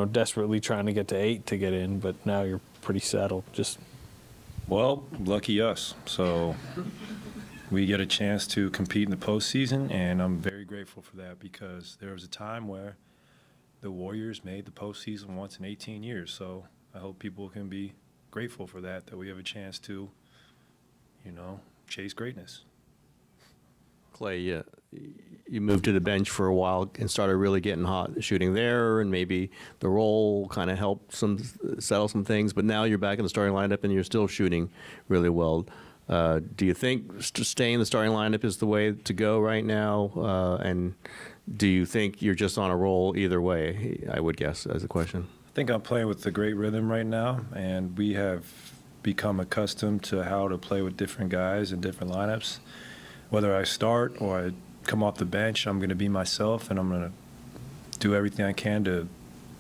desperately trying to get to 8 to get in, but now you're pretty settled. Well, lucky us. So we get a chance to compete in the postseason, and I'm very grateful for that because there was a time where the Warriors made the postseason once in 18 years. So I hope people can be grateful for that we have a chance to, chase greatness. Clay, you moved to the bench for a while and started really getting hot shooting there, and maybe the role kind of helped settle some things. But now you're back in the starting lineup and you're still shooting really well. Do you think staying in the starting lineup is the way to go right now? And do you think you're just on a roll either way? I would guess as a question. I think I'm playing with a great rhythm right now, and we have become accustomed to how to play with different guys in different lineups. Whether I start or I come off the bench, I'm going to be myself, and I'm going to do everything I can to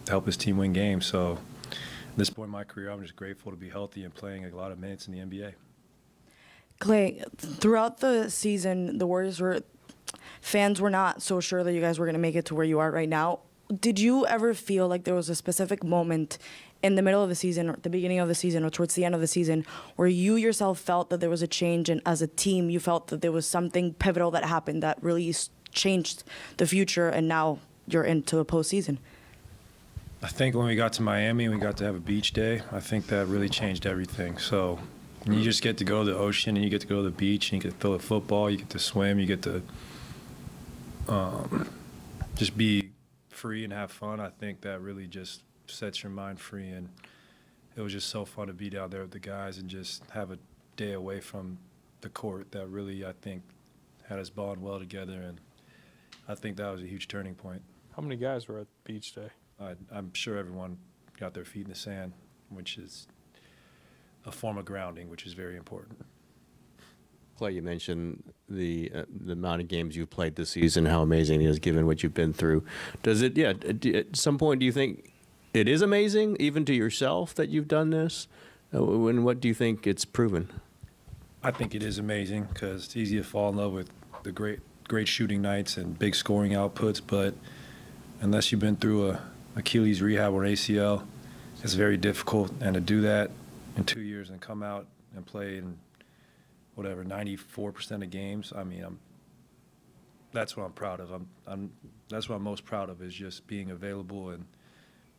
help this team win games. So at this point in my career, I'm just grateful to be healthy and playing a lot of minutes in the NBA. Clay, throughout the season, the Warriors fans were not so sure that you guys were going to make it to where you are right now. Did you ever feel like there was a specific moment in the middle of the season or at the beginning of the season or towards the end of the season where you yourself felt that there was a change, and as a team you felt that there was something pivotal that happened that really changed the future and now you're into a postseason? I think when we got to Miami and we got to have a beach day, I think that really changed everything. So you just get to go to the ocean and you get to go to the beach and you get to throw a football, you get to swim, you get to just be free and have fun. I think that really just sets your mind free, and it was just so fun to be down there with the guys and just have a day away from the court that really, I think, had us bond well together, and I think that was a huge turning point. How many guys were at beach day? I'm sure everyone got their feet in the sand, which is a form of grounding, which is very important. Clay, you mentioned the amount of games you've played this season, how amazing it is given what you've been through. Does it, at some point, do you think it is amazing, even to yourself, that you've done this? And what do you think it's proven? I think it is amazing because it's easy to fall in love with the great shooting nights and big scoring outputs, but unless you've been through a Achilles rehab or ACL, it's very difficult. And to do that in 2 years and come out and play in 94% of games, I mean, that's what I'm proud of. That's what I'm most proud of, is just being available and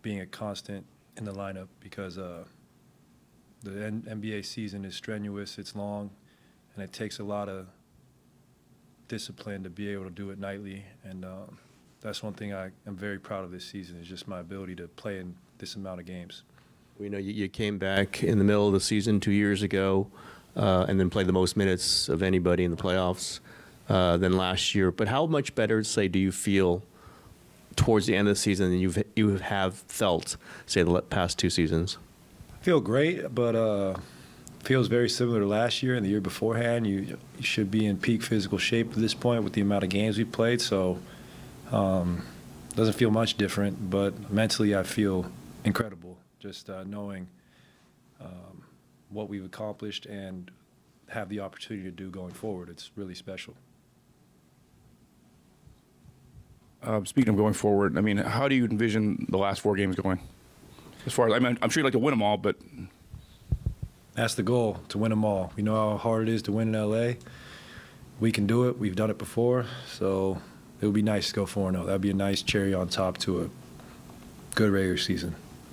being a constant in the lineup, because the NBA season is strenuous, it's long, and it takes a lot of discipline to be able to do it nightly. And that's one thing I am very proud of this season, is just my ability to play in this amount of games. We know you came back in the middle of the season 2 years ago and then played the most minutes of anybody in the playoffs than last year. But how much better, say, do you feel towards the end of the season than you have felt, say, the past 2 seasons? I feel great, but feels very similar to last year and the year beforehand. You should be in peak physical shape at this point with the amount of games we played, so doesn't feel much different, but mentally I feel incredible, just knowing what we've accomplished and have the opportunity to do going forward. It's really special. Speaking of going forward, I mean, how do you envision the last 4 games going? As far as, I mean, I'm sure you'd like to win them all, but That's the goal, to win them all. We know how hard it is to win in LA. We can do it. We've done it before, so it would be nice to go 4-0. That would be a nice cherry on top to a good regular season.